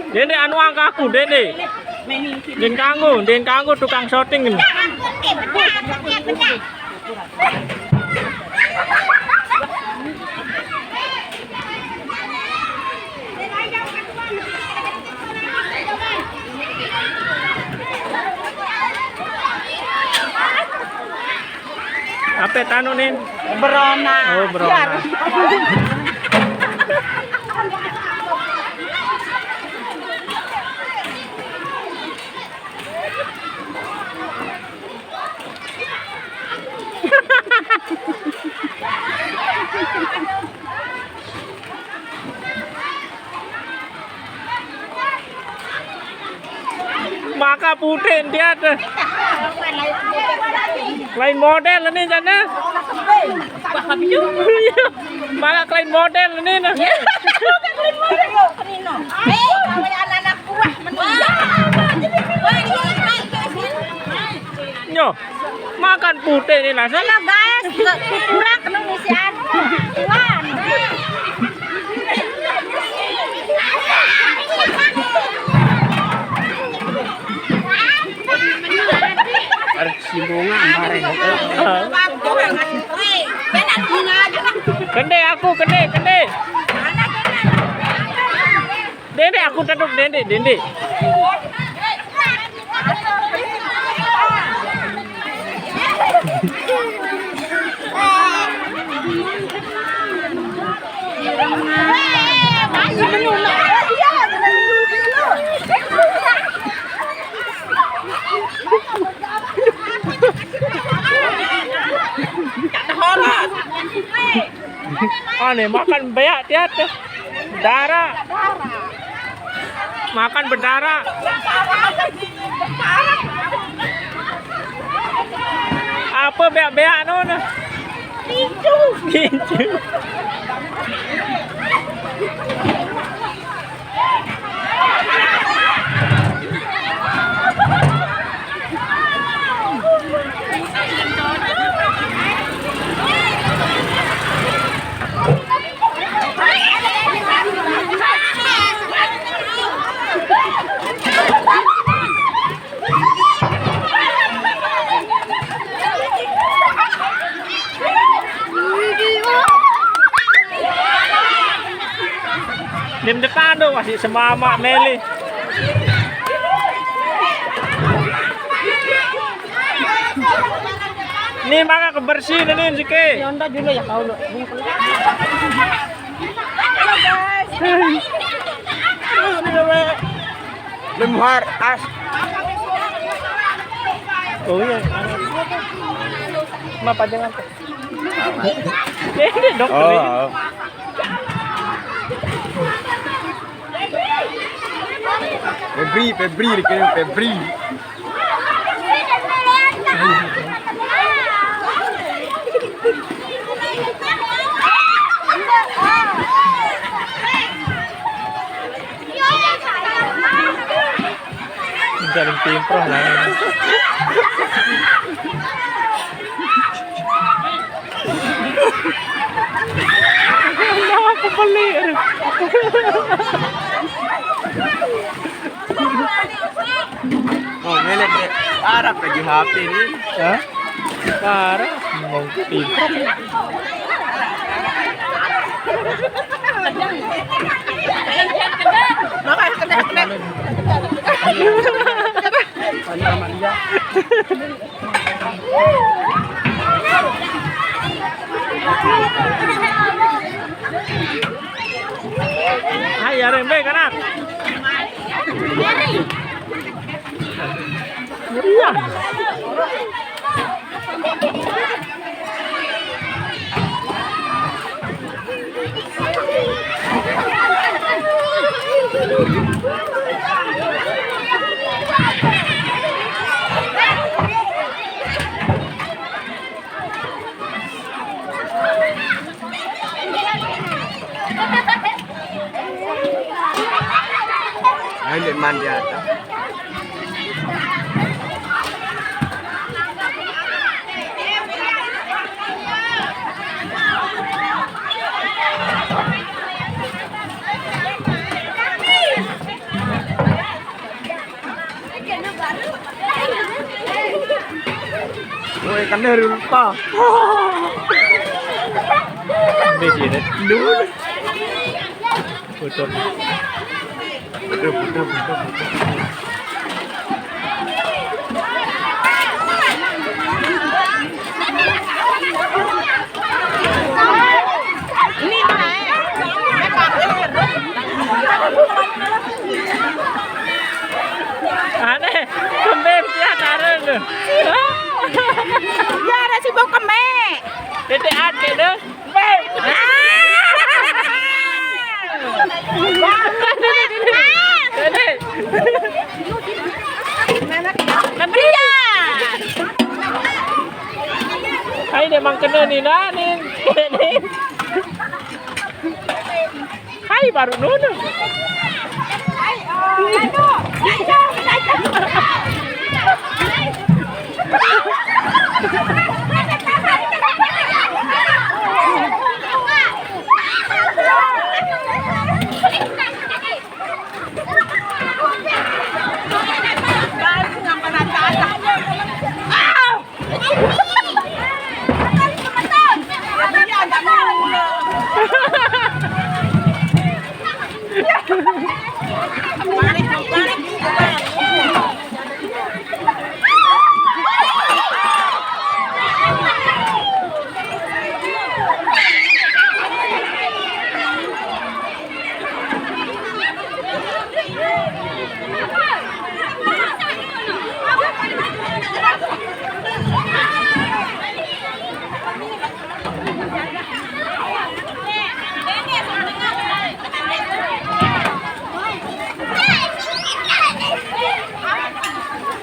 Dene anu angkaku Dene. Den kanggo tukang syuting ini. Apa tanu nih? Berona. Oh, berona. Maka putih dia tuh. Lain model ini jana. Maka lain model ini nah. Nyo, makan putih ini lah. Sana guys, kurang kena ngisian. Tuan. Kende aku, kende. Dende aku taduk dende. Aneh makan banyak dia tuh. Darah. Makan berdarah. Apa beak-beak nona? Kincu. Di depan tuh masih semama Meli. Ini maka kebersihan ini Zike. Yonda juga ya kau lo. Lemhar as. Oh iya. Ma pajangan tuh. Ini dokter. Oh. Febri dikirim Febri. Jalan timproh lah. Aku beli. Oh, melek parah lagi HP ini. Hah? Parah, mau timproh. Hai, rembe kanak. Meriah. Ini mandi ada. Ôi cắn này lupa. Di sini dulu. Betul. Betul. Ini Aneh, kembali dia nareng. ya ada si bau keme. Titik ate deh. Beb. Dede. Kebrian. Hai dia mang kena ni nih. Hai baru nunu.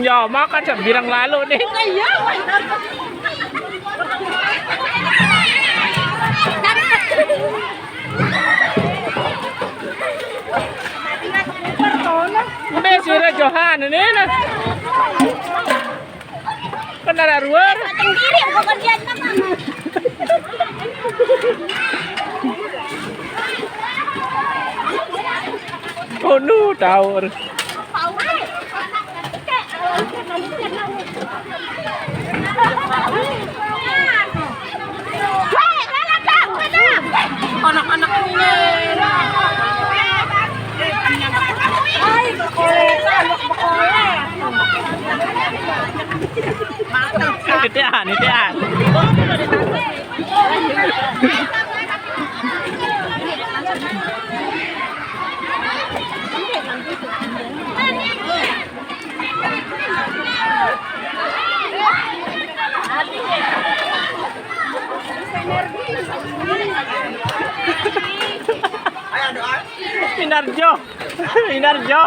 Ya makan bilang lalu nih. Udah sudah Johan ini nah. Kan ada luar. Sendiri pekerjaan mama. Oh nu tahu. Anak-anak ini. Nitian. Inarjo.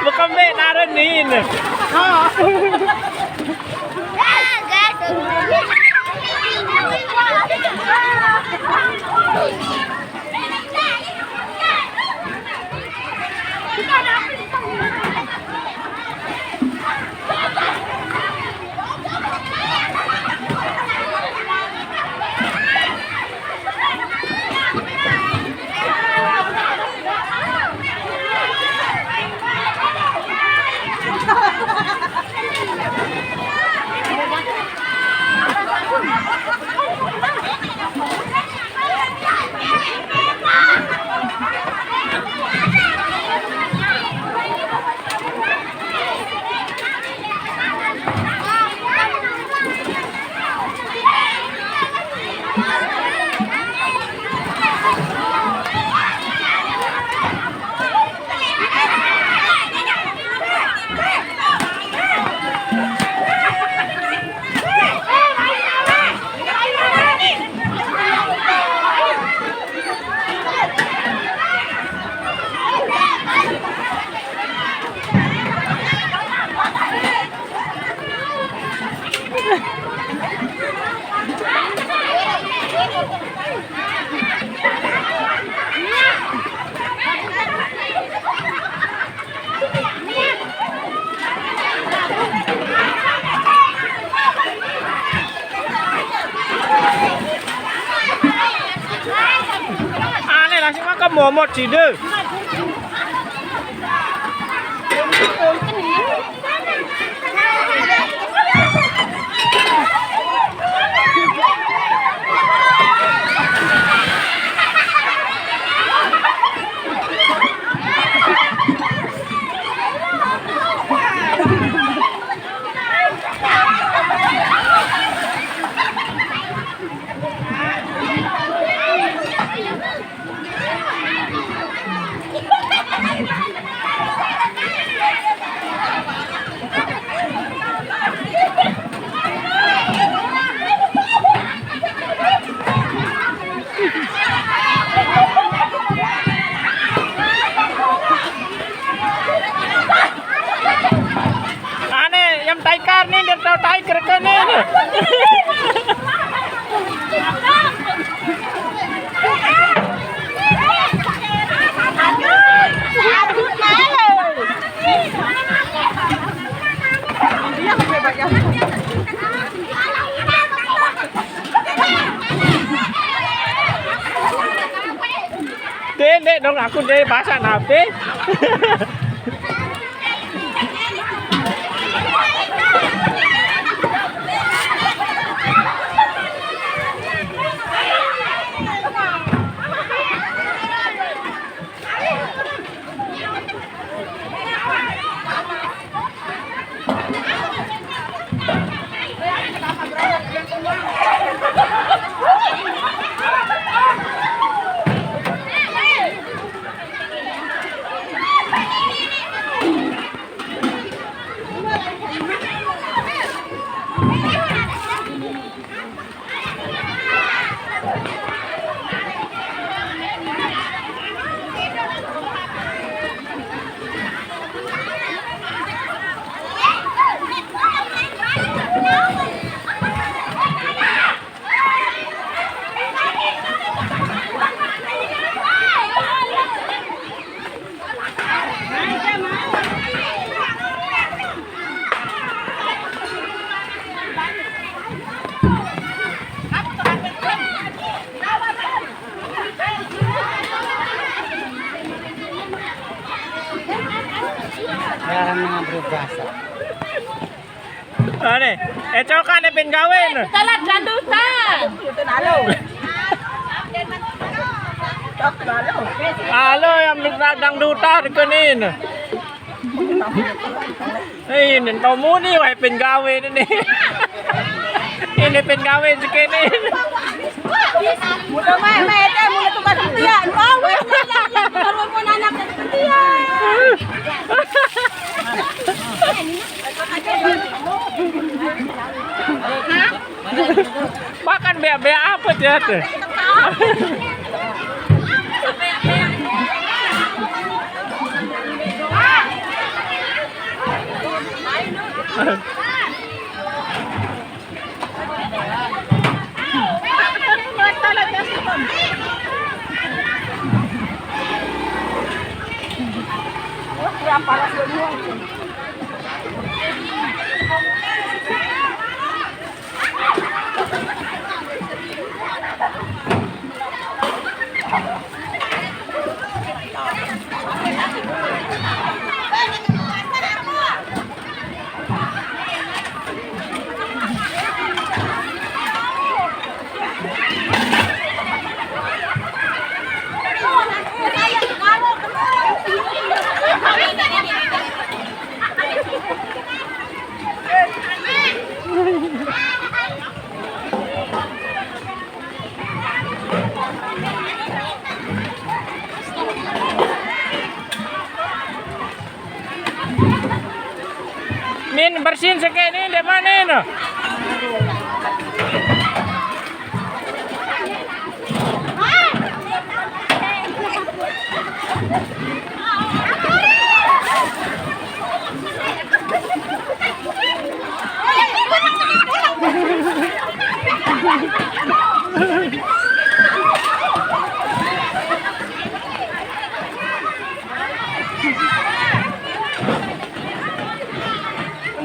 Bukan naran nih. momot si deh. Karni dia tahu tai kerekane ni. Dek dong aku deh bahasa nape. Jarang mga berbahasa. Ane, cokan ni penggawin. Salat dandutan. Halo yang radang dutar kenin. Ini kamu ni wah penggawin ini. Ini penggawin sekini. Mudah mai teh mudah tukar ketian. Oh, kalau mau anak ketian. Makan bea-bea apa dia tuh? Min bersihin sekali ini di mana ini?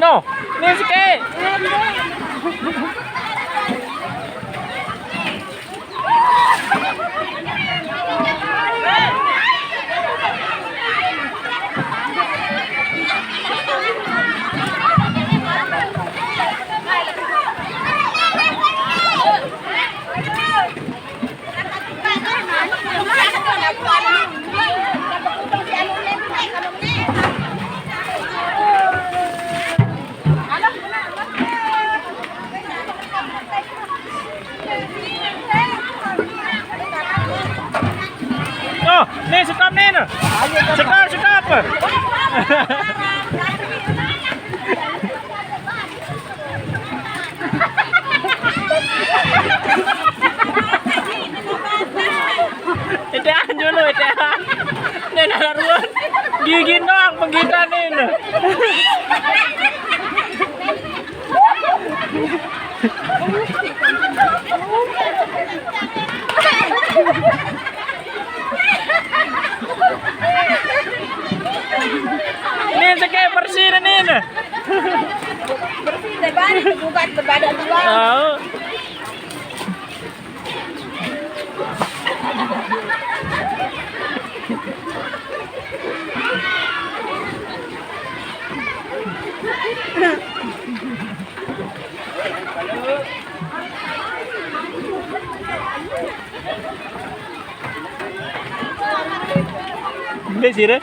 No, ni sikit. apa? Itean dulu, itean. Nih naruan. Gigi doang penggitan ini. Ini sekali bersih nih. Bersih deh, balik bukan berbadan dua. Tahu. Ini sih deh.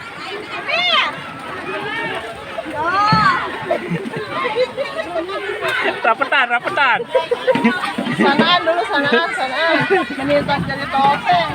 Rapetan. Sanaan dulu, sanaan. Menilai jadi topeng.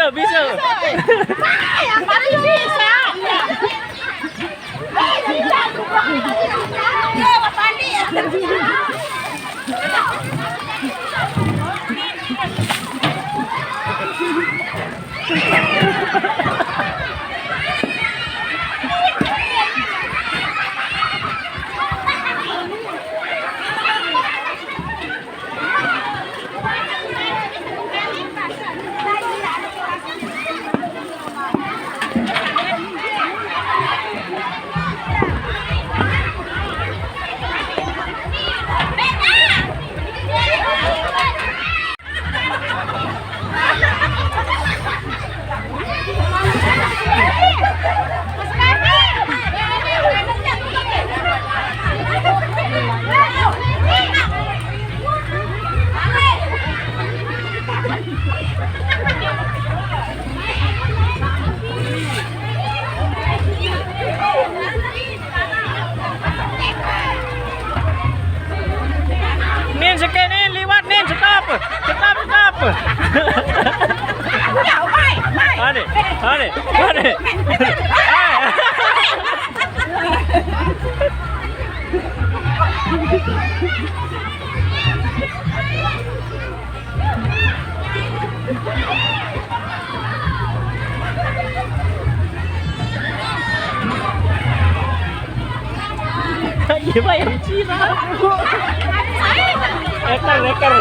Bisa. Yang paling bisa. Mas Pandi. Nin sekali liwat nin stop. Ane. Iya bayar Cina. Ekor.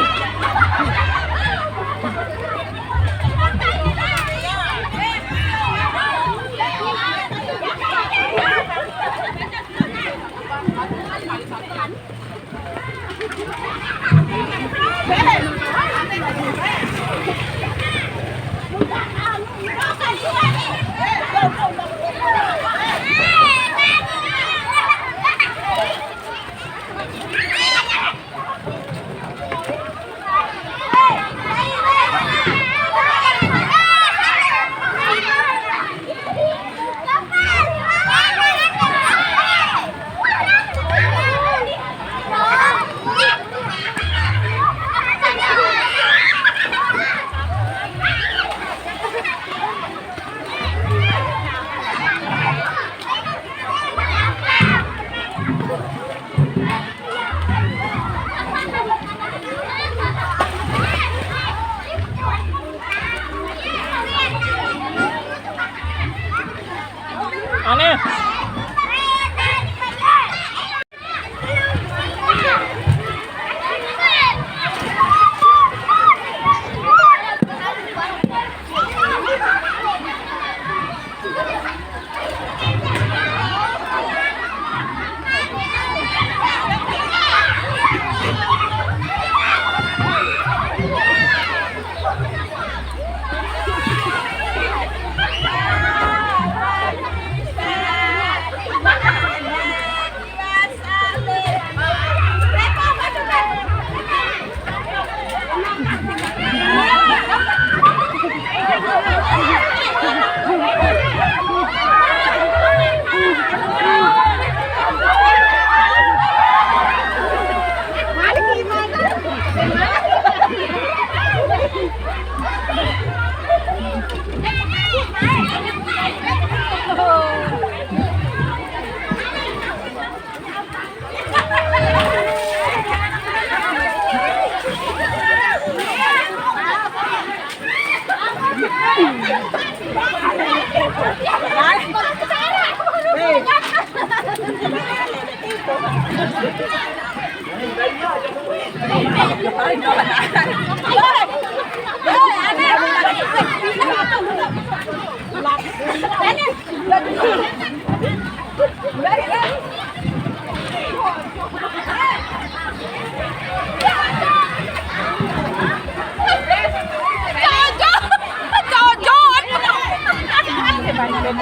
Hey!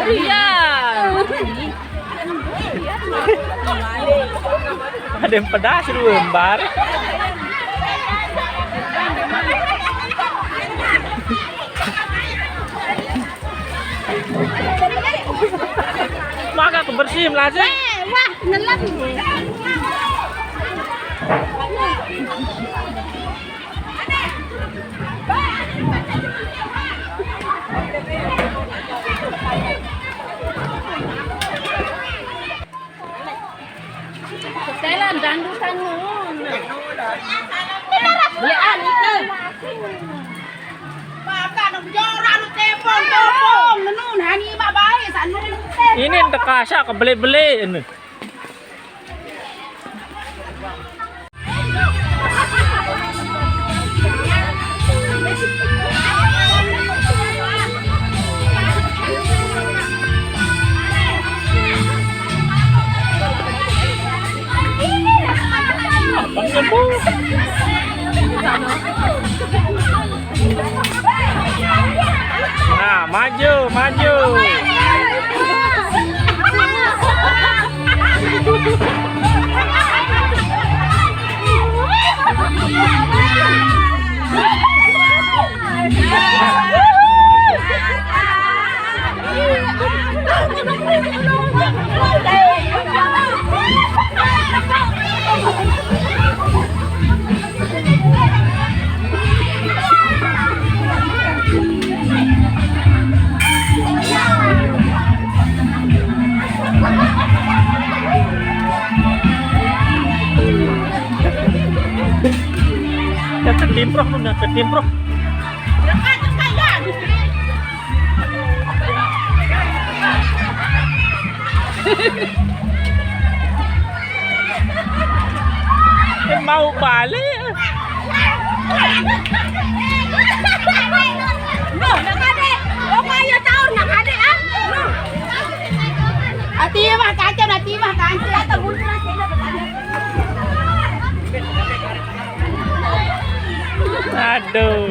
Iya. Ada yang pedas lu lembar. Maka kebersihin lah sih. Wah, nelak. Setelan dangdutan nun. Belaan itu. Baka nang joran tepon topong nun hani babae sanu. Ini yang dekasa kebeli-beli ini. Abangnya bu. Nah, maju, maju. Ketimprok lu dah, ketimprok. Mau balik. Loh, nakade. O kayo taon nakade ah. Ati mah kaca ati mah kaca tabun na sila. Aduh.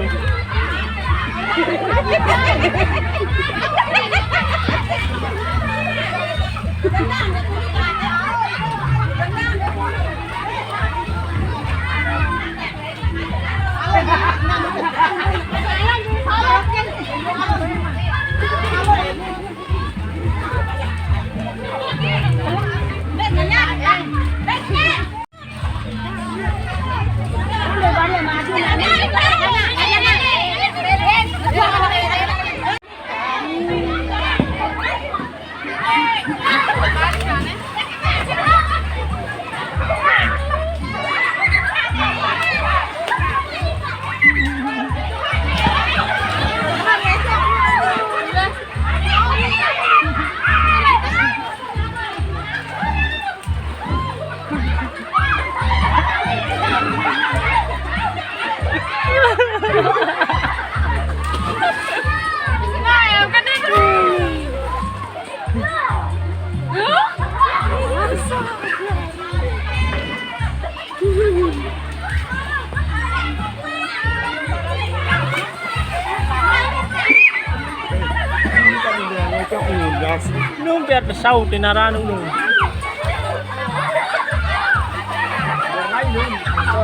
Nung biar besau tinaran nung.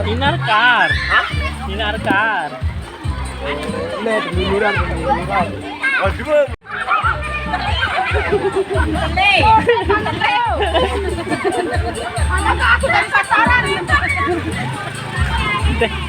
Tinarkar. Tinarkar. Lihat miliran. Oh, cuma. Anak aku dari pasaran. Teh.